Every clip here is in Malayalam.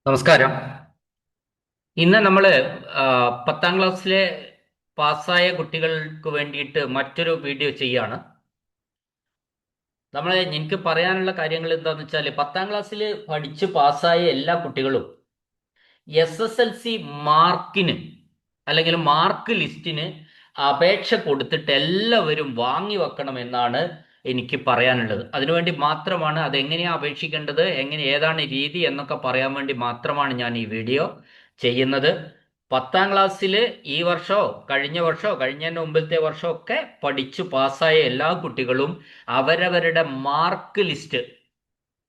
നമസ്കാരം. ഇന്ന് നമ്മൾ 10ാം ക്ലാസ്സിലെ പാസ്സായ കുട്ടികൾക്ക് വേണ്ടിയിട്ട് മറ്റൊരു വീഡിയോ ചെയ്യാണ്. എനിക്ക് പറയാനുള്ള കാര്യങ്ങൾ എന്താണെന്ന് വെച്ചാൽ 10ാം ക്ലാസ്സിൽ പഠിച്ച് പാസ്സായ എല്ലാ കുട്ടികളും SSLC മാർക്കിന് അല്ലെങ്കിൽ മാർക്ക് ലിസ്റ്റിന് അപേക്ഷ കൊടുത്തിട്ട് എല്ലാവരും വാങ്ങി വെക്കണം എന്നാണ് എനിക്ക് പറയാനുള്ളത്. അതിനുവേണ്ടി മാത്രമാണ് അതെങ്ങനെയാണ് അപേക്ഷിക്കേണ്ടത്, ഏതാണ് രീതി എന്നൊക്കെ പറയാൻ വേണ്ടി മാത്രമാണ് ഞാൻ ഈ വീഡിയോ ചെയ്യുന്നത്. 10ാം ക്ലാസ്സിൽ ഈ വർഷമോ കഴിഞ്ഞ വർഷമോ കഴിഞ്ഞതിന് മുമ്പത്തെ വർഷമോ ഒക്കെ പഠിച്ചു പാസ്സായ എല്ലാ കുട്ടികളും അവരവരുടെ മാർക്ക് ലിസ്റ്റ്,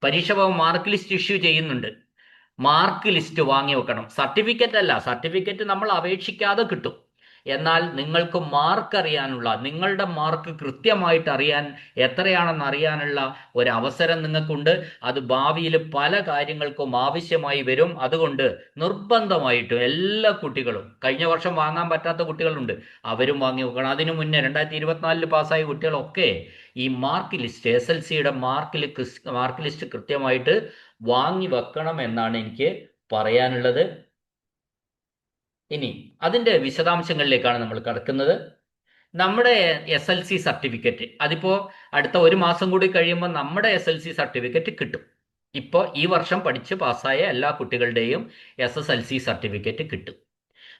പരീക്ഷ മാർക്ക് ലിസ്റ്റ് ഇഷ്യൂ ചെയ്യുന്നുണ്ട്. മാർക്ക് ലിസ്റ്റ് വാങ്ങി വെക്കണം. സർട്ടിഫിക്കറ്റ് അല്ല, സർട്ടിഫിക്കറ്റ് നമ്മൾ അപേക്ഷിക്കാതെ കിട്ടും. എന്നാൽ നിങ്ങൾക്ക് മാർക്ക് അറിയാനുള്ള, നിങ്ങളുടെ മാർക്ക് കൃത്യമായിട്ട് അറിയാൻ, എത്രയാണെന്ന് അറിയാനുള്ള ഒരു അവസരം നിങ്ങൾക്കുണ്ട്. അത് ഭാവിയിൽ പല കാര്യങ്ങൾക്കും ആവശ്യമായി വരും. അതുകൊണ്ട് നിർബന്ധമായിട്ടും എല്ലാ കുട്ടികളും, കഴിഞ്ഞ വർഷം വാങ്ങാൻ പറ്റാത്ത കുട്ടികളുണ്ട്, അവരും വാങ്ങി വെക്കണം. അതിനു മുന്നേ 2024 പാസ്സായ കുട്ടികളൊക്കെ ഈ മാർക്ക് ലിസ്റ്റ്, SLCയുടെ മാർക്ക് ലിസ്റ്റ് കൃത്യമായിട്ട് വാങ്ങി വെക്കണം എന്നാണ് എനിക്ക് പറയാനുള്ളത്. ഇനി അതിന്റെ വിശദാംശങ്ങളിലേക്കാണ് നമ്മൾ കടക്കുന്നത്. നമ്മുടെ SLC സർട്ടിഫിക്കറ്റ്, അതിപ്പോ അടുത്ത ഒരു മാസം കൂടി കഴിയുമ്പോൾ നമ്മുടെ SLC സർട്ടിഫിക്കറ്റ് കിട്ടും. ഇപ്പോൾ ഈ വർഷം പഠിച്ച് പാസ്സായ എല്ലാ കുട്ടികളുടെയും SSLC സർട്ടിഫിക്കറ്റ് കിട്ടും.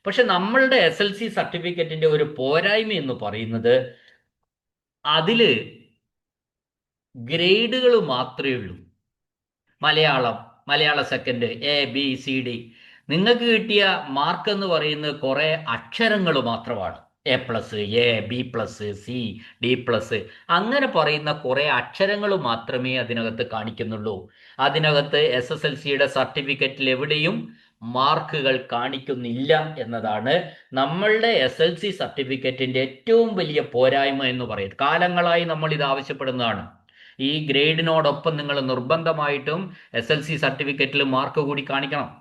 പക്ഷെ നമ്മളുടെ SLC സർട്ടിഫിക്കറ്റിന്റെ ഒരു പോരായ്മ എന്ന് പറയുന്നത് അതില് ഗ്രേഡുകൾ മാത്രമേ ഉള്ളൂ. മലയാള സെക്കൻഡ്, ABCD. നിങ്ങൾക്ക് കിട്ടിയ മാർക്ക് എന്ന് പറയുന്നത് കുറെ അക്ഷരങ്ങൾ മാത്രമാണ്. A+, B+, C, D+, അങ്ങനെ പറയുന്ന കുറെ അക്ഷരങ്ങൾ മാത്രമേ അതിനകത്ത് കാണിക്കുന്നുള്ളൂ. അതിനകത്ത് SSLCയുടെ സർട്ടിഫിക്കറ്റിൽ എവിടെയും മാർക്കുകൾ കാണിക്കുന്നില്ല എന്നതാണ് നമ്മളുടെ SLC സർട്ടിഫിക്കറ്റിന്റെ ഏറ്റവും വലിയ പോരായ്മ എന്ന് പറയുന്നത്. കാലങ്ങളായി നമ്മൾ ഇത് ആവശ്യപ്പെടുന്നതാണ്. ഈ ഗ്രേഡിനോടൊപ്പം നിങ്ങൾ നിർബന്ധമായിട്ടും SLC സർട്ടിഫിക്കറ്റിൽ മാർക്ക് കൂടി കാണിക്കണം.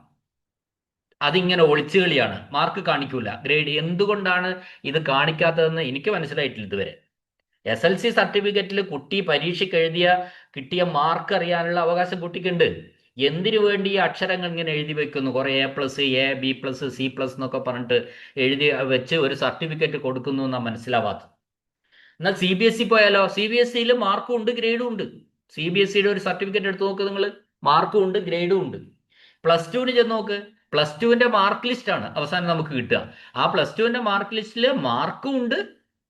അതിങ്ങനെ ഒളിച്ചുകളിയാണ്, മാർക്ക് കാണിക്കൂല. ഗ്രേഡ് എന്തുകൊണ്ടാണ് ഇത് കാണിക്കാത്തതെന്ന് എനിക്ക് മനസ്സിലായിട്ടില്ല ഇതുവരെ. SLC സർട്ടിഫിക്കറ്റിൽ കുട്ടി പരീക്ഷയ്ക്ക് കിട്ടിയ മാർക്ക് അറിയാനുള്ള അവകാശം കുട്ടിക്കുണ്ട്. എന്തിനു വേണ്ടി ഈ അക്ഷരങ്ങൾ ഇങ്ങനെ എഴുതി വെക്കുന്നു? കുറെ A+, A, B+, C+ എന്നൊക്കെ പറഞ്ഞിട്ട് എഴുതി വെച്ച് ഒരു സർട്ടിഫിക്കറ്റ് കൊടുക്കുന്നു എന്നാണ് മനസ്സിലാവാത്തത്. എന്നാൽ CBSE പോയാലോ? CBSEയിൽ മാർക്കും ഉണ്ട്, ഗ്രേഡും ഉണ്ട്. CBSEയുടെ ഒരു സർട്ടിഫിക്കറ്റ് എടുത്ത് നോക്ക് നിങ്ങൾ, മാർക്കും ഉണ്ട്, ഗ്രേഡും ഉണ്ട്. +2 ചെന്ന് നോക്ക്, +2ന്റെ മാർക്ക് ലിസ്റ്റ് ആണ് അവസാനം നമുക്ക് കിട്ടുക. ആ +2ന്റെ മാർക്ക് ലിസ്റ്റിൽ മാർക്കും ഉണ്ട്,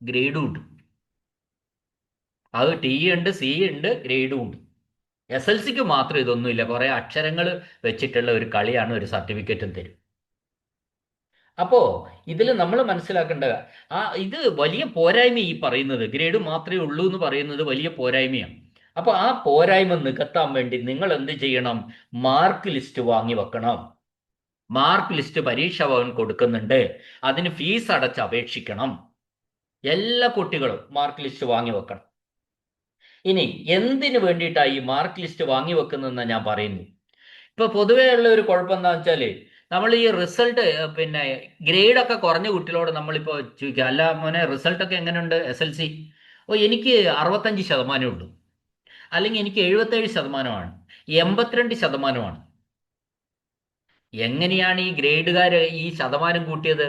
ഗ്രേഡും ഉണ്ട്. അത് T ഉണ്ട്, C ഉണ്ട്, ഗ്രേഡും ഉണ്ട്. SLCക്ക് മാത്രം ഇതൊന്നുമില്ല. കുറെ അക്ഷരങ്ങൾ വെച്ചിട്ടുള്ള ഒരു കളിയാണ് ഒരു സർട്ടിഫിക്കറ്റും തരും. അപ്പോ ഇതിൽ നമ്മൾ മനസ്സിലാക്കേണ്ട ഇത് വലിയ പോരായ്മ. ഈ പറയുന്നത് ഗ്രേഡ് മാത്രമേ ഉള്ളൂ എന്ന് പറയുന്നത് വലിയ പോരായ്മയാണ്. അപ്പൊ ആ പോരായ്മ നികത്താൻ വേണ്ടി നിങ്ങൾ എന്ത് ചെയ്യണം? മാർക്ക് ലിസ്റ്റ് വാങ്ങി വെക്കണം. മാർക്ക് ലിസ്റ്റ് പരീക്ഷാ ഭവൻ കൊടുക്കുന്നുണ്ട്. അതിന് ഫീസ് അടച്ച് അപേക്ഷിക്കണം. എല്ലാ കുട്ടികളും മാർക്ക് ലിസ്റ്റ് വാങ്ങി വെക്കണം. ഇനി എന്തിനു വേണ്ടിയിട്ടാണ് ഈ മാർക്ക് ലിസ്റ്റ് വാങ്ങി വെക്കുന്നതെന്ന് ഞാൻ പറയുന്നു. ഇപ്പൊ പൊതുവേ ഉള്ള ഒരു കുഴപ്പം എന്താ വെച്ചാല്, നമ്മൾ ഈ റിസൾട്ട്, പിന്നെ ഗ്രേഡൊക്കെ കുറഞ്ഞ കുട്ടികളോട് നമ്മളിപ്പോ ചോദിക്കുക, അല്ല മോനെ റിസൾട്ടൊക്കെ എങ്ങനെയുണ്ട് SLC? എനിക്ക് 65% ഉള്ളൂ, അല്ലെങ്കിൽ എനിക്ക് 77%, 82%. എങ്ങനെയാണ് ഈ ഗ്രേഡുകാർ ഈ ശതമാനം കൂട്ടിയത്?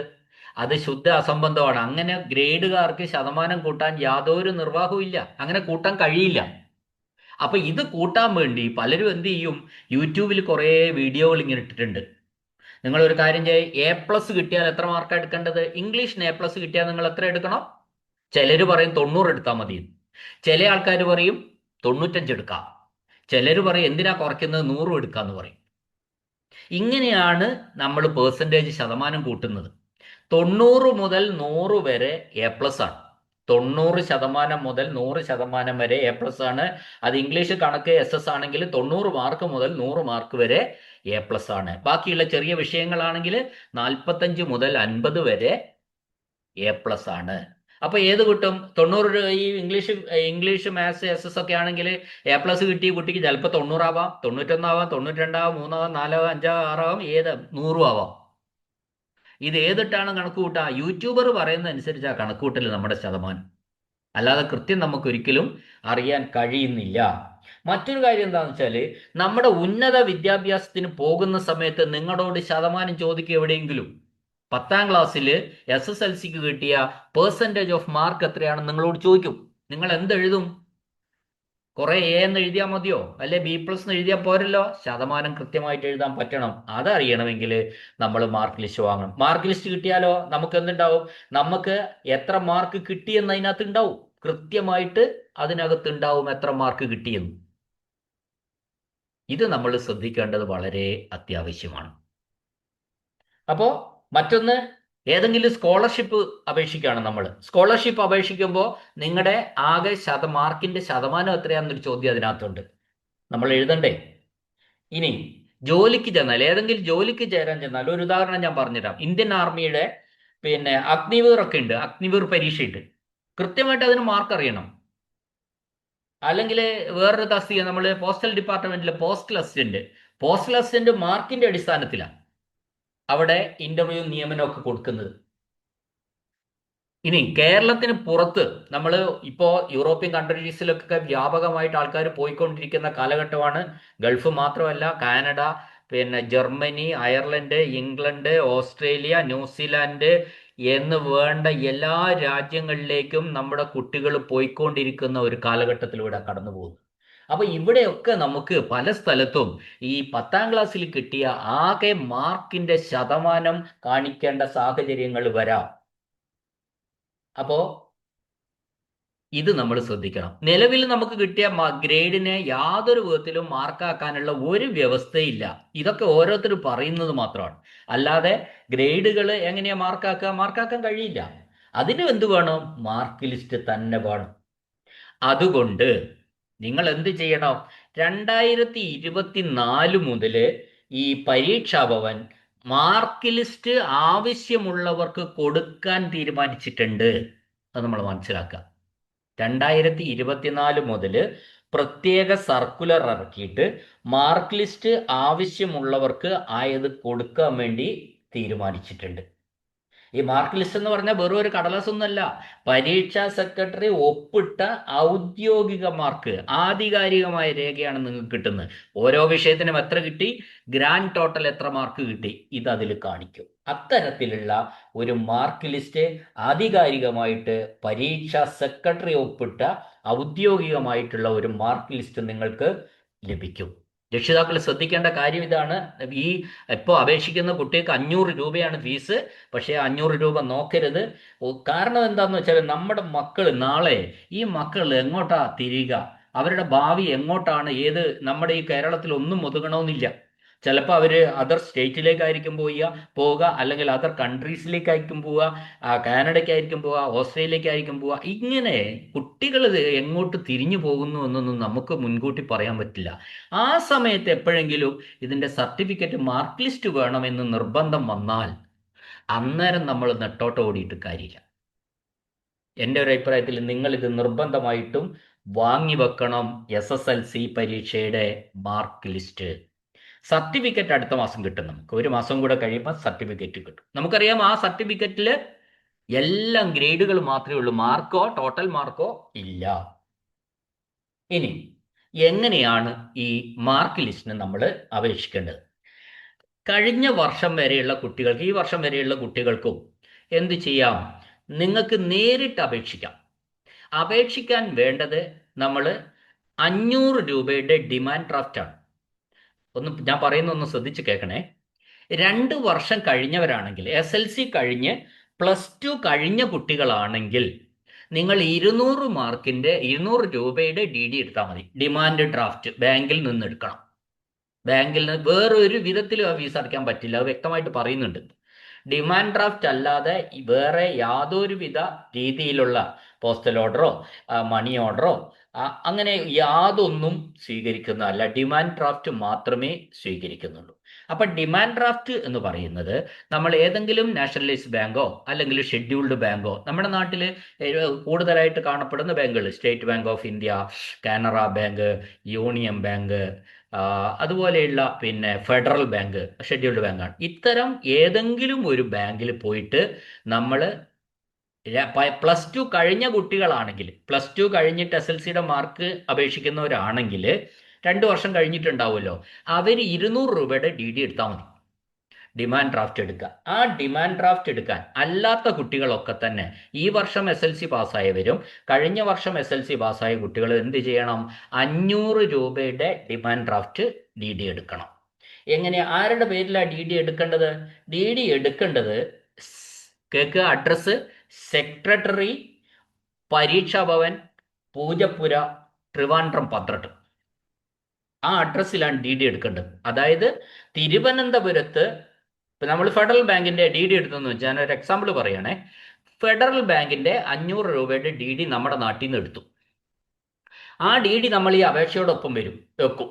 അത് ശുദ്ധ അസംബന്ധമാണ്. അങ്ങനെ ഗ്രേഡുകാർക്ക് ശതമാനം കൂട്ടാൻ യാതൊരു നിർവാഹവും ഇല്ല, അങ്ങനെ കൂട്ടാൻ കഴിയില്ല. അപ്പൊ ഇത് കൂട്ടാൻ വേണ്ടി പലരും എന്ത് ചെയ്യും? യൂട്യൂബിൽ കുറേ വീഡിയോകൾ ഇങ്ങനെ ഇട്ടിട്ടുണ്ട്. നിങ്ങൾ ഒരു കാര്യം A+ കിട്ടിയാൽ എത്ര മാർക്കാണ് എടുക്കേണ്ടത്? ഇംഗ്ലീഷിന് A+ കിട്ടിയാൽ നിങ്ങൾ എത്ര എടുക്കണം? ചിലർ പറയും 90 എടുത്താൽ മതി. ചില ആൾക്കാർ പറയും 95 എടുക്കാം. ചിലർ പറയും എന്തിനാ കുറയ്ക്കുന്നത്, 100 എടുക്കാന്ന് പറയും. ഇങ്ങനെയാണ് നമ്മൾ പേഴ്സൻറ്റേജ് ശതമാനം കൂട്ടുന്നത്. 90 മുതൽ 100 വരെ A+ ആണ്. 90% മുതൽ 100% വരെ A+ ആണ്. അത് ഇംഗ്ലീഷ് കണക്ക് SS ആണെങ്കിൽ 90 മാർക്ക് മുതൽ 100 മാർക്ക് വരെ A+ ആണ്. ബാക്കിയുള്ള ചെറിയ വിഷയങ്ങളാണെങ്കിൽ 45 മുതൽ 50 വരെ A+ ആണ്. അപ്പൊ ഏത് കിട്ടും? 90 ഈ ഇംഗ്ലീഷ് മാത്സ് SS ഒക്കെ ആണെങ്കിൽ A+ കിട്ടിയ കുട്ടിക്ക് ചിലപ്പോൾ 90 ആവാം, 91 ആവാം, 92 ആവാം, 3 ആവാം, 4 ആവാം, 5 ആവാം, 6 ആവാം, 100 ആവാം. ഇത് ഏതിട്ടാണ് കണക്ക് കൂട്ടുക? യൂട്യൂബർ പറയുന്ന അനുസരിച്ചാണ് കണക്ക് കൂട്ടൽ നമ്മുടെ ശതമാനം. അല്ലാതെ കൃത്യം നമുക്ക് ഒരിക്കലും അറിയാൻ കഴിയുന്നില്ല. മറ്റൊരു കാര്യം എന്താണെന്ന് വെച്ചാൽ നമ്മുടെ ഉന്നത വിദ്യാഭ്യാസത്തിന് പോകുന്ന സമയത്ത് നിങ്ങളോട് ശതമാനം ചോദിക്കുക എവിടെയെങ്കിലും 10ാം ക്ലാസ്സിൽ SSLCക്ക് കിട്ടിയ പെർസെൻറ്റേജ് ഓഫ് മാർക്ക് എത്രയാണെന്ന് നിങ്ങളോട് ചോദിക്കും. നിങ്ങൾ എന്തെഴുതും? കുറെ എ എന്ന് എഴുതിയാൽ മതിയോ? അല്ലെ B+ എന്ന് എഴുതിയാൽ പോരല്ലോ. ശതമാനം കൃത്യമായിട്ട് എഴുതാൻ പറ്റണം. അതറിയണമെങ്കിൽ നമ്മൾ മാർക്ക് ലിസ്റ്റ് വാങ്ങണം. മാർക്ക് ലിസ്റ്റ് കിട്ടിയാലോ നമുക്ക് എന്തുണ്ടാവും? നമുക്ക് എത്ര മാർക്ക് കിട്ടിയെന്ന് അതിനകത്ത് ഉണ്ടാവും. കൃത്യമായിട്ട് അതിനകത്ത് ഉണ്ടാവും എത്ര മാർക്ക് കിട്ടിയെന്ന്. ഇത് നമ്മൾ ശ്രദ്ധിക്കേണ്ടത് വളരെ അത്യാവശ്യമാണ്. അപ്പോൾ മറ്റൊന്ന്, ഏതെങ്കിലും സ്കോളർഷിപ്പ് അപേക്ഷിക്കുകയാണ് നമ്മൾ. സ്കോളർഷിപ്പ് അപേക്ഷിക്കുമ്പോൾ നിങ്ങളുടെ ആകെ മാർക്കിന്റെ ശതമാനം എത്രയാണെന്നൊരു ചോദ്യം അതിനകത്തുണ്ട്. നമ്മൾ എഴുതണ്ടേ? ഇനി ജോലിക്ക് ചെന്നാൽ, ഏതെങ്കിലും ജോലിക്ക് ചേരാൻ ചെന്നാൽ, ഒരു ഉദാഹരണം ഞാൻ പറഞ്ഞുതരാം. ഇന്ത്യൻ ആർമിയുടെ അഗ്നിവീർ ഒക്കെ ഉണ്ട്, അഗ്നിവീർ പരീക്ഷയുണ്ട്. കൃത്യമായിട്ട് അതിന് മാർക്ക് അറിയണം. അല്ലെങ്കിൽ വേറൊരു തസ്തിക, നമ്മൾ പോസ്റ്റൽ ഡിപ്പാർട്ട്മെന്റിലെ പോസ്റ്റൽ അസിസ്റ്റന്റ് മാർക്കിന്റെ അടിസ്ഥാനത്തിലാണ് അവിടെ ഇന്റർവ്യൂ നിയമനമൊക്കെ കൊടുക്കുന്നത്. ഇനി കേരളത്തിന് പുറത്ത് നമ്മൾ ഇപ്പോൾ യൂറോപ്യൻ കൺട്രീസിലൊക്കെ വ്യാപകമായിട്ട് ആൾക്കാർ പോയിക്കൊണ്ടിരിക്കുന്ന കാലഘട്ടമാണ്. ഗൾഫ് മാത്രമല്ല, Canada, Germany, Ireland, England, Australia, New Zealand എന്ന് വേണ്ട എല്ലാ രാജ്യങ്ങളിലേക്കും നമ്മുടെ കുട്ടികൾ പോയിക്കൊണ്ടിരിക്കുന്ന ഒരു കാലഘട്ടത്തിലൂടെ കടന്നു പോകുന്നു. അപ്പൊ ഇവിടെയൊക്കെ നമുക്ക് പല സ്ഥലത്തും ഈ 10ാം ക്ലാസ്സിൽ കിട്ടിയ ആകെ മാർക്കിന്റെ ശതമാനം കാണിക്കേണ്ട സാഹചര്യങ്ങൾ വരാം. അപ്പോ ഇത് നമ്മൾ ശ്രദ്ധിക്കണം. നിലവിൽ നമുക്ക് കിട്ടിയ ഗ്രേഡിനെ യാതൊരു വിധത്തിലും മാർക്കാക്കാനുള്ള ഒരു വ്യവസ്ഥയില്ല. ഇതൊക്കെ ഓരോരുത്തർ പറയുന്നത് മാത്രമാണ്. അല്ലാതെ ഗ്രേഡുകൾ എങ്ങനെയാ മാർക്കാക്കാൻ കഴിയില്ല. അതിന് എന്ത് വേണം? മാർക്ക് ലിസ്റ്റ് തന്നെ വേണം. അതുകൊണ്ട് നിങ്ങൾ എന്ത് ചെയ്യണം? 2024 മുതൽ ഈ പരീക്ഷാഭവൻ മാർക്ക് ലിസ്റ്റ് ആവശ്യമുള്ളവർക്ക് കൊടുക്കാൻ തീരുമാനിച്ചിട്ടുണ്ട്. അത് നമ്മൾ മനസ്സിലാക്കുക. 2024 മുതൽ പ്രത്യേക സർക്കുലർ ഇറക്കിയിട്ട് മാർക്ക് ലിസ്റ്റ് ആവശ്യമുള്ളവർക്ക് ആയത് കൊടുക്കാൻ വേണ്ടി തീരുമാനിച്ചിട്ടുണ്ട്. ഈ മാർക്ക് ലിസ്റ്റ് എന്ന് പറഞ്ഞാൽ വെറും ഒരു കടലാസൊന്നുമല്ല. പരീക്ഷാ സെക്രട്ടറി ഒപ്പിട്ട ഔദ്യോഗിക മാർക്ക്, ആധികാരികമായ രേഖയാണ് നിങ്ങൾക്ക് കിട്ടുന്നത്. ഓരോ വിഷയത്തിനും എത്ര കിട്ടി, ഗ്രാൻഡ് ടോട്ടൽ എത്ര മാർക്ക് കിട്ടി, ഇത് അതിൽ കാണിക്കും. അത്തരത്തിലുള്ള ഒരു മാർക്ക് ലിസ്റ്റ് ആധികാരികമായിട്ട് പരീക്ഷാ സെക്രട്ടറി ഒപ്പിട്ട ഔദ്യോഗികമായിട്ടുള്ള ഒരു മാർക്ക് ലിസ്റ്റ് നിങ്ങൾക്ക് ലഭിക്കും. രക്ഷിതാക്കൾ ശ്രദ്ധിക്കേണ്ട കാര്യം ഇതാണ്. ഈ ഇപ്പോൾ അപേക്ഷിക്കുന്ന കുട്ടിക്ക് 500 രൂപയാണ് ഫീസ്. പക്ഷേ 500 രൂപ നോക്കരുത്. കാരണം എന്താണെന്ന് വെച്ചാൽ നമ്മുടെ മക്കൾ നാളെ ഈ മക്കൾ എങ്ങോട്ടാ തിരിയുക, അവരുടെ ഭാവി എങ്ങോട്ടാണ്, നമ്മുടെ ഈ കേരളത്തിൽ ഒന്നും ഒതുങ്ങണമെന്നില്ല. ചിലപ്പോൾ അവർ അതർ സ്റ്റേറ്റിലേക്കായിരിക്കും പോവുക, അല്ലെങ്കിൽ അതർ കൺട്രീസിലേക്കായിരിക്കും പോവുക, കാനഡയ്ക്കായിരിക്കും പോവുക, ഓസ്ട്രേലിയക്കായിരിക്കും പോവുക. ഇങ്ങനെ കുട്ടികൾ എങ്ങോട്ട് തിരിഞ്ഞു പോകുന്നു എന്നൊന്നും നമുക്ക് മുൻകൂട്ടി പറയാൻ പറ്റില്ല. ആ സമയത്ത് എപ്പോഴെങ്കിലും ഇതിൻ്റെ സർട്ടിഫിക്കറ്റ് മാർക്ക് ലിസ്റ്റ് വേണമെന്ന് നിർബന്ധം വന്നാൽ അന്നേരം നമ്മൾ നെട്ടോട്ട് ഓടിയിട്ട് കാര്യമില്ല. എൻ്റെ ഒരു അഭിപ്രായത്തിൽ നിങ്ങൾ ഇത് നിർബന്ധമായിട്ടും വാങ്ങി വെക്കണം. SSLC പരീക്ഷയുടെ മാർക്ക് ലിസ്റ്റ്. സർട്ടിഫിക്കറ്റ് അടുത്ത മാസം കിട്ടും. നമുക്ക് 1 മാസം കൂടെ കഴിയുമ്പോൾ സർട്ടിഫിക്കറ്റ് കിട്ടും. നമുക്കറിയാം ആ സർട്ടിഫിക്കറ്റിൽ എല്ലാം ഗ്രേഡുകൾ മാത്രമേ ഉള്ളൂ, ടോട്ടൽ മാർക്കോ ഇല്ല. ഇനി എങ്ങനെയാണ് ഈ മാർക്ക് ലിസ്റ്റിന് നമ്മൾ അപേക്ഷിക്കേണ്ടത്? കഴിഞ്ഞ വർഷം വരെയുള്ള കുട്ടികൾക്ക്, ഈ വർഷം വരെയുള്ള കുട്ടികൾക്കും എന്ത് ചെയ്യാം? നിങ്ങൾക്ക് നേരിട്ട് അപേക്ഷിക്കാം. അപേക്ഷിക്കാൻ വേണ്ടത് നമ്മൾ 500 രൂപയുടെ ഡിമാൻഡ് ഡ്രാഫ്റ്റാണ്. ഞാൻ പറയുന്ന ശ്രദ്ധിച്ച് കേൾക്കണേ. 2 വർഷം കഴിഞ്ഞവരാണെങ്കിൽ, SLC കഴിഞ്ഞ് +2 കഴിഞ്ഞ കുട്ടികളാണെങ്കിൽ നിങ്ങൾ 200 മാർക്കിന്റെ 200 രൂപയുടെ DD എടുത്താൽ മതി. ഡിമാൻഡ് ഡ്രാഫ്റ്റ് ബാങ്കിൽ നിന്ന് എടുക്കണം. ബാങ്കിൽ നിന്ന് വേറൊരു വിധത്തിലും ആ ഫീസ് അടയ്ക്കാൻ പറ്റില്ല, അത് വ്യക്തമായിട്ട് പറയുന്നുണ്ട്. ഡിമാൻഡ് ഡ്രാഫ്റ്റ് അല്ലാതെ വേറെ യാതൊരുവിധ രീതിയിലുള്ള പോസ്റ്റൽ ഓർഡറോ മണി ഓർഡറോ അങ്ങനെ യാതൊന്നും സ്വീകരിക്കുന്നതല്ല. ഡിമാൻഡ് ഡ്രാഫ്റ്റ് മാത്രമേ സ്വീകരിക്കുന്നുള്ളൂ. അപ്പൊ ഡിമാൻഡ് ഡ്രാഫ്റ്റ് എന്ന് പറയുന്നത് നമ്മൾ ഏതെങ്കിലും നാഷണലൈസ്ഡ് ബാങ്കോ അല്ലെങ്കിൽ ഷെഡ്യൂൾഡ് ബാങ്കോ, നമ്മുടെ നാട്ടിൽ കൂടുതലായിട്ട് കാണപ്പെടുന്ന ബാങ്കുകൾ state bank of India, Canara bank, union bank, അതുപോലെയുള്ള ഫെഡറൽ ബാങ്ക് ഷെഡ്യൂൾഡ് ബാങ്കാണ്. ഇത്തരം ഏതെങ്കിലും ഒരു ബാങ്കിൽ പോയിട്ട് നമ്മൾ പ്ലസ് ടു കഴിഞ്ഞ കുട്ടികളാണെങ്കിൽ, പ്ലസ് ടു കഴിഞ്ഞിട്ട് SLCയുടെ മാർക്ക് അപേക്ഷിക്കുന്നവരാണെങ്കിൽ 2 വർഷം കഴിഞ്ഞിട്ടുണ്ടാവുമല്ലോ, അവർ 200 രൂപയുടെ DD എടുത്താൽ മതി, ഡിമാൻഡ് ഡ്രാഫ്റ്റ് എടുക്കുക. ആ ഡിമാൻഡ് ഡ്രാഫ്റ്റ് എടുക്കാൻ അല്ലാത്ത കുട്ടികളൊക്കെ തന്നെ ഈ വർഷം SLC പാസ്സായവരും കഴിഞ്ഞ വർഷം SLC പാസ്സായ കുട്ടികൾ എന്ത് ചെയ്യണം? 500 രൂപയുടെ ഡിമാൻഡ് ഡ്രാഫ്റ്റ് DD എടുക്കണം. എങ്ങനെ, ആരുടെ പേരിലാണ് DD എടുക്കേണ്ടത്? DD എടുക്കേണ്ടത് കേക്ക് അഡ്രസ്സ് സെക്രട്ടറി, പരീക്ഷാ ഭവൻ, പൂജപ്പുര, ട്രിവാൻഡ്രം 12. ആ അഡ്രസ്സിലാണ് DD എടുക്കേണ്ടത്. അതായത് തിരുവനന്തപുരത്ത് ഇപ്പം നമ്മൾ ഫെഡറൽ ബാങ്കിന്റെ DD എടുത്തെന്ന് വെച്ചാൽ, ഞാനൊരു എക്സാമ്പിൾ പറയുകയാണേ. ഫെഡറൽ ബാങ്കിന്റെ 500 രൂപയുടെ DD നമ്മുടെ നാട്ടിൽ നിന്ന് എടുത്തു. ആ DD നമ്മൾ ഈ അപേക്ഷയോടൊപ്പം വെക്കും.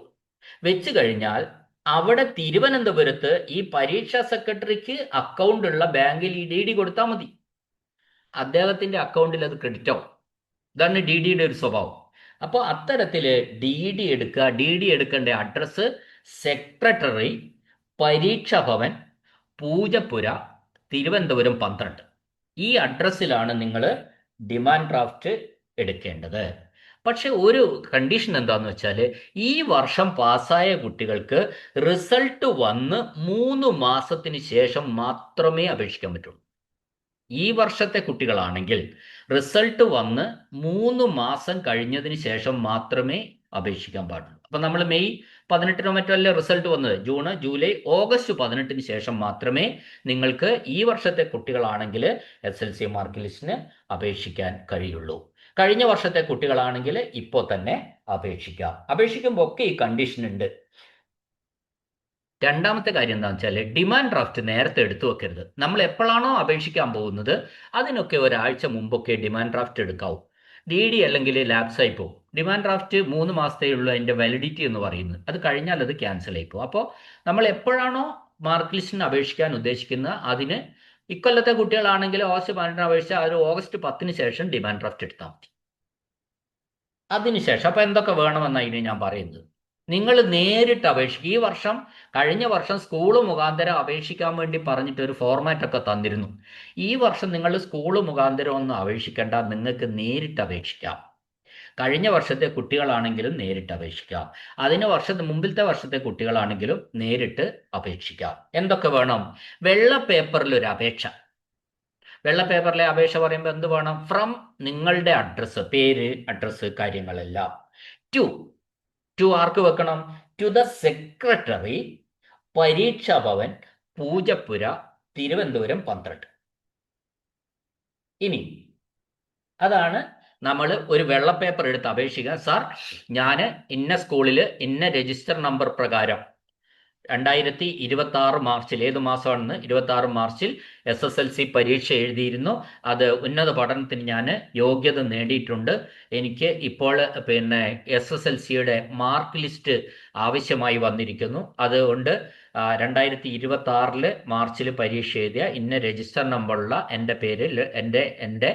വെച്ച് കഴിഞ്ഞാൽ അവിടെ തിരുവനന്തപുരത്ത് ഈ പരീക്ഷാ സെക്രട്ടറിക്ക് അക്കൗണ്ട് ഉള്ള ബാങ്കിൽ ഈ DD കൊടുത്താൽ മതി. അദ്ദേഹത്തിന്റെ അക്കൗണ്ടിൽ അത് ക്രെഡിറ്റ് ആവും. ഇതാണ് DDയുടെ ഒരു സ്വഭാവം. അപ്പോൾ അത്തരത്തിൽ DD എടുക്കുക. DD എടുക്കേണ്ട അഡ്രസ്സ് സെക്രട്ടറി, പരീക്ഷാ ഭവൻ, പൂജപ്പുര, തിരുവനന്തപുരം 12. ഈ അഡ്രസ്സിലാണ് നിങ്ങൾ ഡിമാൻഡ് ഡ്രാഫ്റ്റ് എടുക്കേണ്ടത്. പക്ഷെ ഒരു കണ്ടീഷൻ എന്താണെന്ന് വെച്ചാൽ, ഈ വർഷം പാസ്സായ കുട്ടികൾക്ക് റിസൾട്ട് വന്ന് 3 മാസത്തിന് ശേഷം മാത്രമേ അപേക്ഷിക്കാൻ പറ്റുള്ളൂ. ഈ വർഷത്തെ കുട്ടികളാണെങ്കിൽ റിസൾട്ട് വന്ന് 3 മാസം കഴിഞ്ഞതിന് ശേഷം മാത്രമേ അപേക്ഷിക്കാൻ പാടുള്ളൂ. അപ്പം നമ്മൾ മെയ് 18 മറ്റോ അല്ലേ റിസൾട്ട് വന്നത്? ജൂൺ, ജൂലൈ, ഓഗസ്റ്റ് 18 ശേഷം മാത്രമേ നിങ്ങൾക്ക് ഈ വർഷത്തെ കുട്ടികളാണെങ്കിൽ SLC മാർക്ക് ലിസ്റ്റിന് അപേക്ഷിക്കാൻ കഴിയുള്ളൂ. കഴിഞ്ഞ വർഷത്തെ കുട്ടികളാണെങ്കിൽ ഇപ്പോൾ തന്നെ അപേക്ഷിക്കാം. അപേക്ഷിക്കുമ്പോൾ ഒക്കെ ഈ കണ്ടീഷൻ ഉണ്ട്. രണ്ടാമത്തെ കാര്യം എന്താണെന്ന് വെച്ചാൽ, ഡിമാൻഡ് ഡ്രാഫ്റ്റ് നേരത്തെ എടുത്തു വെക്കരുത്. നമ്മൾ എപ്പോഴാണോ അപേക്ഷിക്കാൻ പോകുന്നത് അതിനൊക്കെ ഒരാഴ്ച മുമ്പൊക്കെ ഡിമാൻഡ് ഡ്രാഫ്റ്റ് എടുക്കാവൂ. DD അല്ലെങ്കിൽ ലാപ്സായി പോകും. ഡിമാൻഡ് ഡ്രാഫ്റ്റ് 3 മാസത്തേ ഉള്ളൂ അതിൻ്റെ വാലിഡിറ്റി എന്ന് പറയുന്നത്. അത് കഴിഞ്ഞാൽ അത് ക്യാൻസൽ ആയി പോകും. അപ്പോൾ നമ്മൾ എപ്പോഴാണോ മാർക്ക് ലിസ്റ്റിന് അപേക്ഷിക്കാൻ ഉദ്ദേശിക്കുന്നത് അതിന് ഇക്കൊല്ലത്തെ കുട്ടികളാണെങ്കിൽ ഓഗസ്റ്റ് 12 അപേക്ഷിച്ചാൽ അത് ഓഗസ്റ്റ് 10 ശേഷം ഡിമാൻഡ് ഡ്രാഫ്റ്റ് എടുത്താൽ മതി. അതിനുശേഷം അപ്പോൾ എന്തൊക്കെ വേണമെന്നാണ് ഞാൻ പറയുന്നത്. നിങ്ങൾ നേരിട്ട് അപേക്ഷിക്കുക. ഈ വർഷം, കഴിഞ്ഞ വർഷം സ്കൂൾ മുഖാന്തരം അപേക്ഷിക്കാൻ വേണ്ടി പറഞ്ഞിട്ട് ഒരു ഫോർമാറ്റ് ഒക്കെ തന്നിരുന്നു. ഈ വർഷം നിങ്ങൾ സ്കൂൾ മുഖാന്തരം ഒന്നും അപേക്ഷിക്കേണ്ട, നിങ്ങൾക്ക് നേരിട്ട് അപേക്ഷിക്കാം. കഴിഞ്ഞ വർഷത്തെ കുട്ടികളാണെങ്കിലും നേരിട്ട് അപേക്ഷിക്കാം. മുമ്പിലത്തെ വർഷത്തെ കുട്ടികളാണെങ്കിലും നേരിട്ട് അപേക്ഷിക്കാം. എന്തൊക്കെ വേണം? വെള്ള പേപ്പറിൽ ഒരു അപേക്ഷ. വെള്ള പേപ്പറിലെ അപേക്ഷ പറയുമ്പോൾ എന്ത് വേണം? ഫ്രം നിങ്ങളുടെ അഡ്രസ്സ്, പേര്, അഡ്രസ്സ്, കാര്യങ്ങളെല്ലാം. ടു ആർക്ക് വെക്കണം? ടു ദ സെക്രട്ടറി, പരീക്ഷാ ഭവൻ, പൂജപ്പുര, തിരുവനന്തപുരം 12. ഇനി അതാണ് നമ്മൾ ഒരു വെള്ള പേപ്പർ എടുത്ത് അപേക്ഷിക്കുക. സാർ, ഞാൻ ഇന്ന സ്കൂളിൽ ഇന്ന രജിസ്റ്റർ നമ്പർ പ്രകാരം 2026 മാർച്ചിൽ, ഏത് മാസമാണെന്ന്, 26 മാർച്ചിൽ SSLC പരീക്ഷ എഴുതിയിരുന്നു. അത് ഉന്നത പഠനത്തിന് ഞാൻ യോഗ്യത നേടിയിട്ടുണ്ട്. എനിക്ക് ഇപ്പോൾ SSLCയുടെ മാർക്ക് ലിസ്റ്റ് ആവശ്യമായി വന്നിരിക്കുന്നു. അതുകൊണ്ട് 2026 മാർച്ചിൽ പരീക്ഷ എഴുതിയ ഇന്ന രജിസ്റ്റർ നമ്പറുള്ള എൻ്റെ പേരിൽ എൻ്റെ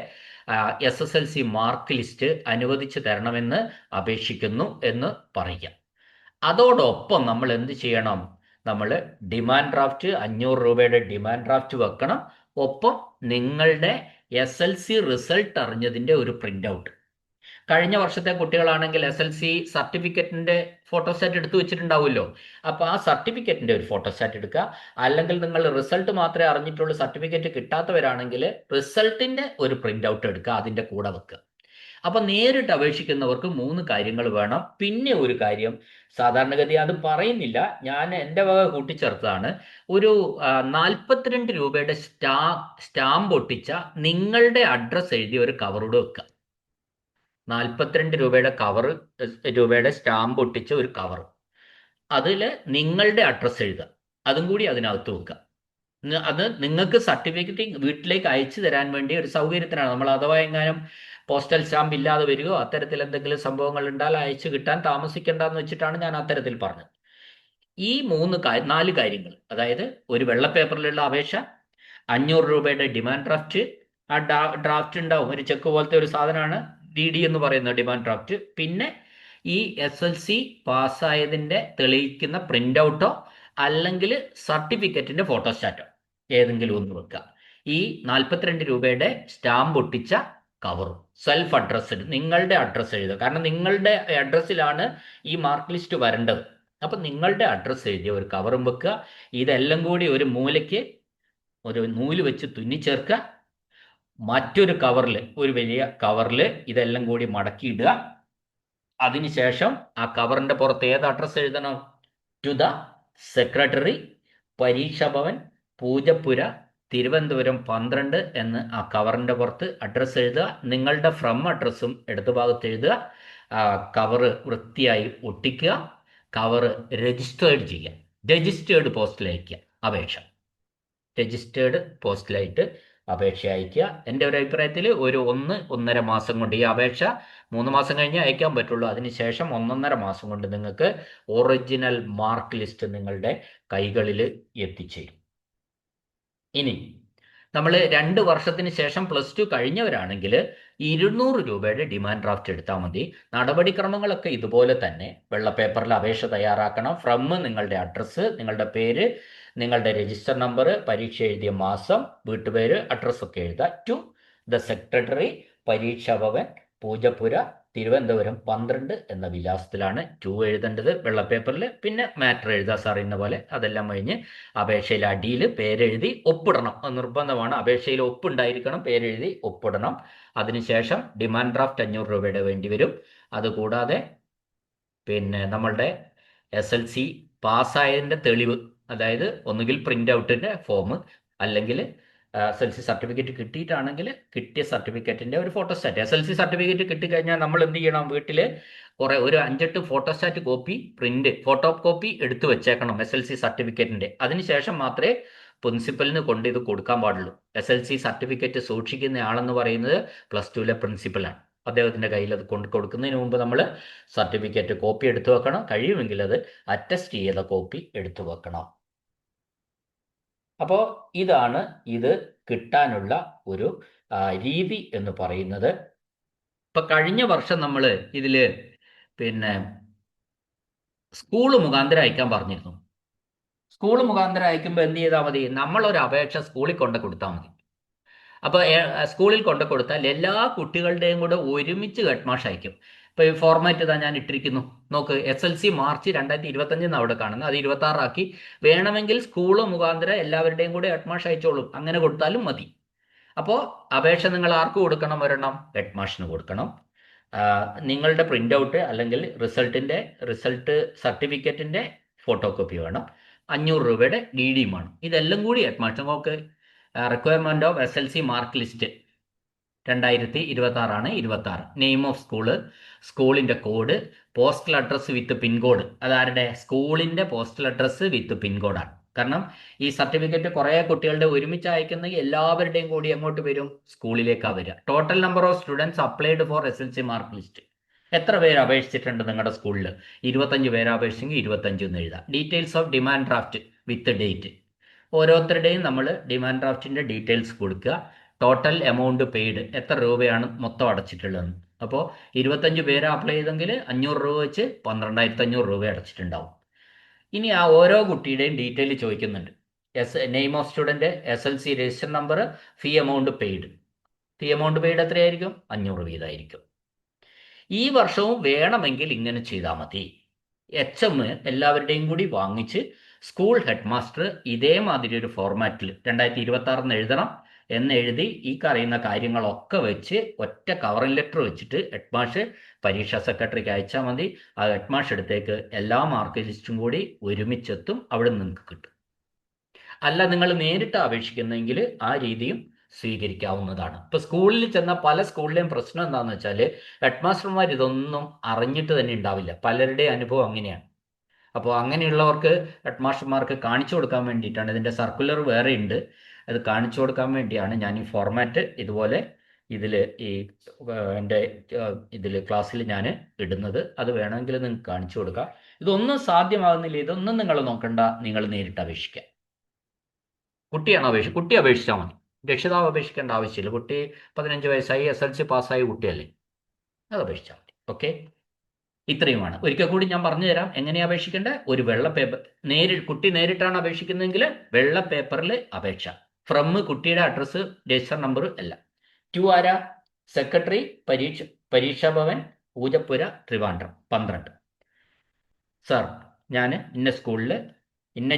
SSLC മാർക്ക് ലിസ്റ്റ് അനുവദിച്ചു തരണമെന്ന് അപേക്ഷിക്കുന്നു എന്ന് പറയുക. അതോടൊപ്പം നമ്മൾ എന്ത് ചെയ്യണം? നമ്മൾ ഡിമാൻഡ് ഡ്രാഫ്റ്റ് 500 രൂപയുടെ ഡിമാൻഡ് ഡ്രാഫ്റ്റ് വെക്കണം. ഒപ്പം നിങ്ങളുടെ SLC റിസൾട്ട് അറിഞ്ഞതിൻ്റെ ഒരു പ്രിൻ്റ് ഔട്ട്. കഴിഞ്ഞ വർഷത്തെ കുട്ടികളാണെങ്കിൽ SLC സർട്ടിഫിക്കറ്റിൻ്റെ ഫോട്ടോസ്റ്റാറ്റ് എടുത്തു വെച്ചിട്ടുണ്ടാവുമല്ലോ. അപ്പോൾ ആ സർട്ടിഫിക്കറ്റിൻ്റെ ഒരു ഫോട്ടോസ്റ്റാറ്റ് എടുക്കുക. അല്ലെങ്കിൽ നിങ്ങൾ റിസൾട്ട് മാത്രമേ അറിഞ്ഞിട്ടുള്ളൂ, സർട്ടിഫിക്കറ്റ് കിട്ടാത്തവരാണെങ്കിൽ റിസൾട്ടിൻ്റെ ഒരു പ്രിൻ്റ് ഔട്ട് എടുക്കുക, അതിൻ്റെ കൂടെ വെക്കുക. അപ്പം നേരിട്ട് അപേക്ഷിക്കുന്നവർക്ക് 3 കാര്യങ്ങൾ വേണം. പിന്നെ ഒരു കാര്യം, സാധാരണഗതി അത് പറയുന്നില്ല, ഞാൻ എൻ്റെ വക കൂട്ടിച്ചേർത്തതാണ്. ഒരു 42 രൂപയുടെ സ്റ്റാമ്പ് ഒട്ടിച്ച നിങ്ങളുടെ അഡ്രസ്സ് എഴുതിയ ഒരു കവറോട് വെക്കുക. 42 രൂപയുടെ സ്റ്റാമ്പ് ഒട്ടിച്ച ഒരു കവർ, അതിൽ നിങ്ങളുടെ അഡ്രസ്സ് എഴുതുക. അതും കൂടി അതിനകത്ത് വെക്കുക. അത് നിങ്ങൾക്ക് സർട്ടിഫിക്കറ്റ് വീട്ടിലേക്ക് അയച്ചു തരാൻ വേണ്ടി ഒരു സൗകര്യത്തിനാണ്. നമ്മൾ അഥവാ എങ്ങാനും പോസ്റ്റൽ സ്റ്റാമ്പ് ഇല്ലാതെ വരികയോ അത്തരത്തിൽ എന്തെങ്കിലും സംഭവങ്ങൾ ഉണ്ടാൽ അയച്ചു കിട്ടാൻ താമസിക്കേണ്ടെന്ന് വെച്ചിട്ടാണ് ഞാൻ അത്തരത്തിൽ പറഞ്ഞത്. ഈ 4 കാര്യങ്ങൾ, അതായത് ഒരു വെള്ള പേപ്പറിലുള്ള അപേക്ഷ, 500 രൂപയുടെ ഡിമാൻഡ് ഡ്രാഫ്റ്റ്, ആ ഡ്രാഫ്റ്റ് ഉണ്ടാവും, ഒരു ചെക്ക് പോലത്തെ ഒരു സാധനമാണ് DD എന്ന് പറയുന്ന ഡിമാൻഡ് ഡ്രാഫ്റ്റ്. പിന്നെ ഈ SLC പാസ്സായതിൻ്റെ തെളിയിക്കുന്ന പ്രിൻ്റ് ഔട്ടോ അല്ലെങ്കിൽ സർട്ടിഫിക്കറ്റിൻ്റെ ഫോട്ടോസ്റ്റാറ്റോ ഏതെങ്കിലും ഒന്ന് വെക്കുക. ഈ 42 രൂപയുടെ സ്റ്റാമ്പ് ഒട്ടിച്ച കവറും. സെൽഫ് അഡ്രസ്ഡ് നിങ്ങളുടെ അഡ്രസ്സ് എഴുതുക. കാരണം നിങ്ങളുടെ അഡ്രസ്സിലാണ് ഈ മാർക്ക് ലിസ്റ്റ് വരേണ്ടത്. അപ്പം നിങ്ങളുടെ അഡ്രസ്സ് എഴുതിയ ഒരു കവറും വെക്കുക. ഇതെല്ലാം കൂടി ഒരു മൂലയ്ക്ക് ഒരു നൂല് വെച്ച് തുന്നിച്ചേർക്കുക. മറ്റൊരു കവറിൽ, ഒരു വലിയ കവറിൽ ഇതെല്ലാം കൂടി മടക്കിയിടുക. അതിനുശേഷം ആ കവറിന്റെ പുറത്ത് ഏത് അഡ്രസ്സ് എഴുതണം? ടു ദ സെക്രട്ടറി, പരീക്ഷാ ഭവൻ, പൂജപ്പുര, തിരുവനന്തപുരം 12 എന്ന് ആ കവറിന്റെ പുറത്ത് അഡ്രസ്സ് എഴുതുക. നിങ്ങളുടെ ഫ്രം അഡ്രസ്സും ഇടതു ഭാഗത്ത് എഴുതുക. കവറ് വൃത്തിയായി ഒട്ടിക്കുക. കവറ് രജിസ്റ്റേർഡ് ചെയ്യുക. രജിസ്റ്റേർഡ് പോസ്റ്റിൽ അയക്കുക അപേക്ഷ. രജിസ്റ്റേർഡ് പോസ്റ്റിലായിട്ട് അപേക്ഷ അയക്കുക. എൻ്റെ ഒരു അഭിപ്രായത്തിൽ ഒരു 1-1.5 മാസം കൊണ്ട്, ഈ അപേക്ഷ 3 മാസം കഴിഞ്ഞ് അയക്കാൻ പറ്റുള്ളൂ. അതിനുശേഷം 1-1.5 മാസം കൊണ്ട് നിങ്ങൾക്ക് ഒറിജിനൽ മാർക്ക് ലിസ്റ്റ് നിങ്ങളുടെ കൈകളിൽ എത്തിച്ചേരും. ഇനി നമ്മൾ 2 വർഷത്തിന് ശേഷം +2 കഴിഞ്ഞവരാണെങ്കിൽ 200 രൂപയുടെ ഡിമാൻഡ് ഡ്രാഫ്റ്റ് എടുത്താൽ മതി. നടപടിക്രമങ്ങളൊക്കെ ഇതുപോലെ തന്നെ. വെള്ള പേപ്പറിൽ അപേക്ഷ തയ്യാറാക്കണം. ഫ്രം നിങ്ങളുടെ അഡ്രസ്സ്, നിങ്ങളുടെ പേര്, നിങ്ങളുടെ രജിസ്റ്റർ നമ്പർ, പരീക്ഷ എഴുതിയ മാസം, വീട്ടുപേര്, അഡ്രസ്സൊക്കെ എഴുതുക. ടു ദ സെക്രട്ടറി, പരീക്ഷാ ഭവൻ, പൂജപ്പുര, തിരുവനന്തപുരം 12 എന്ന വിലാസത്തിലാണ് ടു എഴുതേണ്ടത് വെള്ളപ്പേപ്പറിൽ. പിന്നെ മാറ്റർ എഴുതുക സാർ ഇന്ന പോലെ. അതെല്ലാം കഴിഞ്ഞ് അപേക്ഷയിൽ അടിയിൽ പേരെഴുതി ഒപ്പിടണം. അത് നിർബന്ധമാണ്. അപേക്ഷയിൽ ഒപ്പുണ്ടായിരിക്കണം, പേരെഴുതി ഒപ്പിടണം. അതിനുശേഷം ഡിമാൻഡ് ഡ്രാഫ്റ്റ് 500 രൂപയുടെ വേണ്ടി വരും. അതുകൂടാതെ പിന്നെ നമ്മളുടെ SLC പാസ്സായതിൻ്റെ തെളിവ്, അതായത് ഒന്നുകിൽ പ്രിൻ്റ് ഔട്ടിൻ്റെ ഫോം, അല്ലെങ്കിൽ SLC സർട്ടിഫിക്കറ്റ് കിട്ടിയിട്ടാണെങ്കിൽ കിട്ടിയ സർട്ടിഫിക്കറ്റിൻ്റെ ഒരു ഫോട്ടോസ്റ്റാറ്റ്. SLC സർട്ടിഫിക്കറ്റ് കിട്ടിക്കഴിഞ്ഞാൽ നമ്മൾ എന്ത് ചെയ്യണം? വീട്ടിൽ ഒരു 5-8 ഫോട്ടോസ്റ്റാറ്റ് കോപ്പി, ഫോട്ടോ കോപ്പി എടുത്തു വെച്ചേക്കണം SLC സർട്ടിഫിക്കറ്റിൻ്റെ. അതിനുശേഷം മാത്രമേ പ്രിൻസിപ്പലിന് കൊണ്ട് ഇത് കൊടുക്കാൻ പാടുള്ളൂ. SLC സർട്ടിഫിക്കറ്റ് സൂക്ഷിക്കുന്ന ആളെന്ന് പറയുന്നത് +2 പ്രിൻസിപ്പലാണ്. അദ്ദേഹത്തിൻ്റെ കയ്യിൽ അത് കൊടുക്കുന്നതിന് മുമ്പ് നമ്മൾ സർട്ടിഫിക്കറ്റ് കോപ്പി എടുത്തു വെക്കണം. കഴിയുമെങ്കിൽ അത് അറ്റസ്റ്റ് ചെയ്ത കോപ്പി എടുത്തു വെക്കണം. അപ്പോൾ ഇതാണ് ഇത് കിട്ടാനുള്ള ഒരു രീതി എന്ന് പറയുന്നത്. ഇപ്പം കഴിഞ്ഞ വർഷം നമ്മൾ ഇതിൽ പിന്നെ സ്കൂൾ മുഖാന്തരം അയക്കാൻ പറഞ്ഞിരുന്നു. സ്കൂൾ മുഖാന്തരം അയക്കുമ്പോൾ എന്ത് ചെയ്താൽ മതി? നമ്മളൊരു അപേക്ഷ സ്കൂളിൽ കൊടുത്താൽ മതി. അപ്പോൾ സ്കൂളിൽ കൊടുത്താൽ എല്ലാ കുട്ടികളുടെയും കൂടെ ഒരുമിച്ച് ഹെഡ്മാഷ് അയക്കും. ഇപ്പോൾ ഈ ഫോർമാറ്റ് ഇതാ ഞാൻ ഇട്ടിരിക്കുന്നു. നോക്ക്, SLC മാർച്ച് 2025 അവിടെ കാണുന്നത്. അത് 26 ആക്കി. വേണമെങ്കിൽ സ്കൂള് മുഖാന്തരം എല്ലാവരുടെയും കൂടെ ഹെഡ്മാഷ് അയച്ചോളും. അങ്ങനെ കൊടുത്താലും മതി. അപ്പോൾ അപേക്ഷ നിങ്ങൾ ആർക്ക് കൊടുക്കണം? ഒരെണ്ണം ഹെഡ്മാഷിന് കൊടുക്കണം. നിങ്ങളുടെ പ്രിൻ്റ് ഔട്ട് അല്ലെങ്കിൽ റിസൾട്ട് സർട്ടിഫിക്കറ്റിൻ്റെ ഫോട്ടോ കോപ്പി വേണം. 500 രൂപയുടെ DD വേണം. ഇതെല്ലാം കൂടി ഹെഡ്മാഷ്. നമുക്ക് requirement of SLC mark list 2026 ആണ്. 26 നെയിം ഓഫ് സ്കൂളിൻ്റെ കോഡ്, പോസ്റ്റൽ അഡ്രസ്സ് വിത്ത് പിൻകോഡ്. അതാരുടെ? സ്കൂളിൻ്റെ പോസ്റ്റൽ അഡ്രസ്സ് വിത്ത് പിൻകോഡാണ്. കാരണം ഈ സർട്ടിഫിക്കറ്റ് കുറേ കുട്ടികളുടെ ഒരുമിച്ച് അയക്കുന്നെങ്കിൽ എല്ലാവരുടെയും കൂടി എങ്ങോട്ട് വരും? സ്കൂളിലേക്കാണ് വരിക. Total number of students applied for SLC mark list. എത്ര പേര് അപേക്ഷിച്ചിട്ടുണ്ട് നിങ്ങളുടെ സ്കൂളിൽ? 25 പേര് അപേക്ഷിച്ചെങ്കിൽ 25 എന്ന് എഴുതാം. Details of demand draft with date. ഓരോരുത്തരുടെയും നമ്മൾ ഡിമാൻഡ് ഡ്രാഫ്റ്റിൻ്റെ ഡീറ്റെയിൽസ് കൊടുക്കുക. ടോട്ടൽ എമൗണ്ട് പെയ്ഡ്, എത്ര രൂപയാണ് മൊത്തം അടച്ചിട്ടുള്ളതെന്ന്. അപ്പോൾ 25 പേര് അപ്ലൈ ചെയ്തെങ്കിൽ 500 രൂപ വെച്ച് 12,500 രൂപ അടച്ചിട്ടുണ്ടാവും. ഇനി ആ ഓരോ കുട്ടിയുടെയും ഡീറ്റെയിൽ ചോദിക്കുന്നുണ്ട്. Name of student, SLC register number, fee amount paid. Fee amount paid എത്രയായിരിക്കും? 500 വീതമായിരിക്കും. ഈ വർഷവും വേണമെങ്കിൽ ഇങ്ങനെ ചെയ്താൽ മതി. HM എല്ലാവരുടെയും കൂടി വാങ്ങിച്ച് സ്കൂൾ ഹെഡ് മാസ്റ്റർ ഇതേമാതിരി ഒരു ഫോർമാറ്റിൽ 2026 എഴുതണം. എന്നെഴുതി ഈ പറയുന്ന കാര്യങ്ങളൊക്കെ വെച്ച് ഒറ്റ കവറിംഗ് ലെറ്റർ വെച്ചിട്ട് ഹെഡ്മാഷ് പരീക്ഷാ സെക്രട്ടറിക്ക് അയച്ചാൽ മതി. ആ ഹെഡ്മാഷ് അടുത്തേക്ക് എല്ലാ മാർക്ക് ലിസ്റ്റും കൂടി ഒരുമിച്ചെത്തും. അവിടെ നിങ്ങൾക്ക് കിട്ടും. അല്ല നിങ്ങൾ നേരിട്ട് അപേക്ഷിക്കുന്നെങ്കിൽ ആ രീതിയും സ്വീകരിക്കാവുന്നതാണ്. ഇപ്പോൾ സ്കൂളിൽ ചെന്ന പല സ്കൂളിലെയും പ്രശ്നം എന്താണെന്ന് വെച്ചാൽ ഹെഡ്മാസ്റ്റർമാർ ഇതൊന്നും അറിഞ്ഞിട്ട് തന്നെ ഉണ്ടാവില്ല. പലരുടെയും അനുഭവം അങ്ങനെയാണ്. അപ്പോൾ അങ്ങനെയുള്ളവർക്ക് ഹെഡ്മാസ്റ്റർമാർക്ക് കാണിച്ചു കൊടുക്കാൻ വേണ്ടിയിട്ടാണ്, ഇതിൻ്റെ സർക്കുലർ വേറെ ഉണ്ട്, അത് കാണിച്ചു കൊടുക്കാൻ വേണ്ടിയാണ് ഞാൻ ഈ ഫോർമാറ്റ് ഇതുപോലെ എൻ്റെ ക്ലാസ്സിൽ ഞാൻ ഇടുന്നത്. അത് വേണമെങ്കിൽ നിങ്ങൾക്ക് കാണിച്ചു കൊടുക്കാം. ഇതൊന്നും സാധ്യമാകുന്നില്ല, ഇതൊന്നും നിങ്ങൾ നോക്കണ്ട, നിങ്ങൾ നേരിട്ട് അപേക്ഷിക്കുക. കുട്ടി അപേക്ഷിച്ചാൽ മതി. രക്ഷിതാവ് അപേക്ഷിക്കേണ്ട ആവശ്യമില്ല. കുട്ടി 15 വയസ്സായി, SLC പാസ്സായ കുട്ടിയല്ലേ, അത് അപേക്ഷിച്ചാൽ മതി. ഓക്കെ, ഇത്രയുമാണ്. ഒരിക്കൽ കൂടി ഞാൻ പറഞ്ഞു തരാം എങ്ങനെയാണ് അപേക്ഷിക്കേണ്ടത്. ഒരു വെള്ള പേപ്പർ, കുട്ടി നേരിട്ടാണ് അപേക്ഷിക്കുന്നതെങ്കിൽ വെള്ള പേപ്പറിൽ അപേക്ഷ. ഫ്രം കുട്ടിയുടെ അഡ്രസ്സ് രജിസ്റ്റർ നമ്പർ എല്ലാം. ടു ആരാ? സെക്രട്ടറി പരീക്ഷാ ഭവൻ പൂജപ്പുര ട്രിവാൻഡ്രം 12. സാർ, ഞാൻ ഇന്ന സ്കൂളിൽ ഇന്ന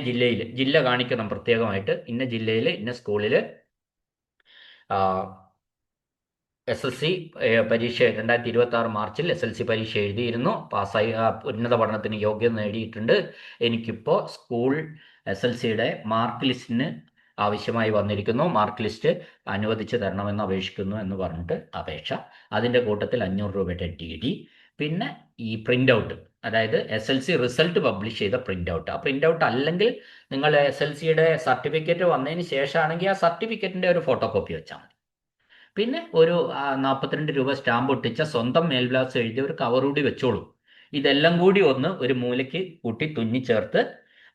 ജില്ല കാണിക്കണം പ്രത്യേകമായിട്ട്, ഇന്ന ജില്ലയിൽ ഇന്ന സ്കൂളിൽ SSC പരീക്ഷ 2026 മാർച്ചിൽ SSLC പരീക്ഷ എഴുതിയിരുന്നു, പാസ്സായി, ഉന്നത പഠനത്തിന് യോഗ്യത നേടിയിട്ടുണ്ട്. എനിക്കിപ്പോൾ സ്കൂൾ SSLCയുടെ മാർക്ക് ലിസ്റ്റിന് ആവശ്യമായി വന്നിരിക്കുന്നു, മാർക്ക് ലിസ്റ്റ് അനുവദിച്ച് തരണമെന്ന് അപേക്ഷിക്കുന്നു എന്ന് പറഞ്ഞിട്ട് അപേക്ഷ. അതിൻ്റെ കൂട്ടത്തിൽ 500 രൂപയുടെ DD, പിന്നെ ഈ പ്രിൻ്റ് ഔട്ട്, അതായത് SSLC റിസൾട്ട് പബ്ലിഷ് ചെയ്ത പ്രിൻ്റ് ഔട്ട്. ആ പ്രിൻ്റ് ഔട്ട് അല്ലെങ്കിൽ നിങ്ങൾ SSLCയുടെ സർട്ടിഫിക്കറ്റ് വന്നതിന് ശേഷമാണെങ്കിൽ ആ സർട്ടിഫിക്കറ്റിൻ്റെ ഒരു ഫോട്ടോ കോപ്പി വെച്ചാൽ മതി. പിന്നെ ഒരു 42 രൂപ സ്റ്റാമ്പ് ഒട്ടിച്ച സ്വന്തം മേൽവിലാസം എഴുതിയ ഒരു കവർ കൂടി വെച്ചോളൂ. ഇതെല്ലാം കൂടി ഒന്ന് ഒരു മൂലയ്ക്ക് കൂട്ടി തുന്നി ചേർത്ത്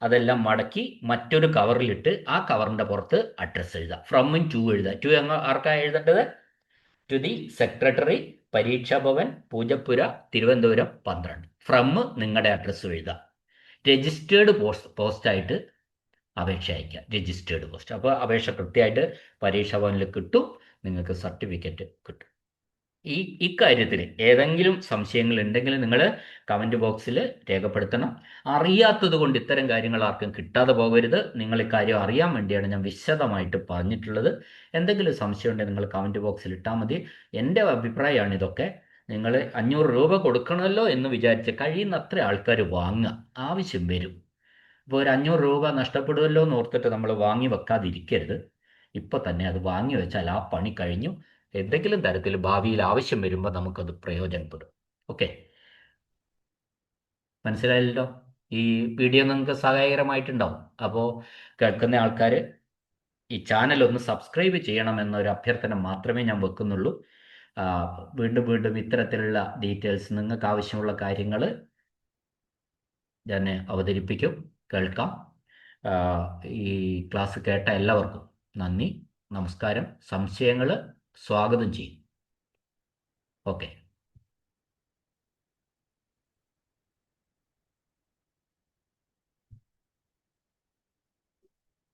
അതെല്ലാം മടക്കി മറ്റൊരു കവറിലിട്ട് ആ കവറിൻ്റെ പുറത്ത് അഡ്രസ്സ് എഴുതുക. ഫ്രമും ടു എഴുതുക. ടു ആർക്കാണ് എഴുതേണ്ടത്? ടു ദി സെക്രട്ടറി പരീക്ഷാ ഭവൻ പൂജപ്പുര തിരുവനന്തപുരം 12. ഫ്രം നിങ്ങളുടെ അഡ്രസ്സ് എഴുതുക. രജിസ്റ്റേർഡ് പോസ്റ്റായിട്ട് അപേക്ഷ അയക്കുക. Registered post. അപ്പോൾ അപേക്ഷ കൃത്യമായിട്ട് പരീക്ഷാ ഭവനിൽ കിട്ടും, നിങ്ങൾക്ക് സർട്ടിഫിക്കറ്റ് കിട്ടും. ഇക്കാര്യത്തിൽ ഏതെങ്കിലും സംശയങ്ങൾ ഉണ്ടെങ്കിൽ നിങ്ങൾ കമൻറ്റ് ബോക്സിൽ രേഖപ്പെടുത്തണം. അറിയാത്തത് കൊണ്ട് ഇത്തരം കാര്യങ്ങൾ ആർക്കും കിട്ടാതെ പോകരുത്. നിങ്ങൾ ഇക്കാര്യം അറിയാൻ വേണ്ടിയാണ് ഞാൻ വിശദമായിട്ട് പറഞ്ഞിട്ടുള്ളത്. എന്തെങ്കിലും സംശയം ഉണ്ടെങ്കിൽ നിങ്ങൾ കമൻറ്റ് ബോക്സിൽ ഇട്ടാൽ മതി. എൻ്റെ അഭിപ്രായമാണ് ഇതൊക്കെ. നിങ്ങൾ 500 രൂപ കൊടുക്കണമല്ലോ എന്ന് വിചാരിച്ച് കഴിയുന്നത്ര ആൾക്കാർ വാങ്ങുക. ആവശ്യം വരും. ഇപ്പോൾ ഒരു 500 രൂപ നഷ്ടപ്പെടുമല്ലോ എന്ന് ഓർത്തിട്ട് നമ്മൾ വാങ്ങി വെക്കാതിരിക്കരുത്. ഇപ്പോൾ തന്നെ അത് വാങ്ങി വെച്ചാൽ ആ പണി കഴിഞ്ഞു. എന്തെങ്കിലും തരത്തിൽ ഭാവിയിൽ ആവശ്യം വരുമ്പോൾ നമുക്കത് പ്രയോജനപ്പെടും. ഓക്കെ, മനസ്സിലായല്ലോ? ഈ വീഡിയോ നിങ്ങൾക്ക് സഹായകരമായിട്ടുണ്ടാവും. അപ്പോൾ കേൾക്കുന്ന ആൾക്കാർ ഈ ചാനൽ ഒന്ന് സബ്സ്ക്രൈബ് ചെയ്യണമെന്നൊരു അഭ്യർത്ഥന മാത്രമേ ഞാൻ വെക്കുന്നുള്ളൂ. വീണ്ടും വീണ്ടും ഇത്തരത്തിലുള്ള ഡീറ്റെയിൽസ്, നിങ്ങൾക്ക് ആവശ്യമുള്ള കാര്യങ്ങൾ ഞാൻ അവതരിപ്പിക്കും, കേൾക്കാം. ഈ ക്ലാസ് കേട്ട എല്ലാവർക്കും നന്ദി, നമസ്കാരം. സംശയങ്ങൾ സ്വാഗതം ചെയ്യും. ഓക്കെ.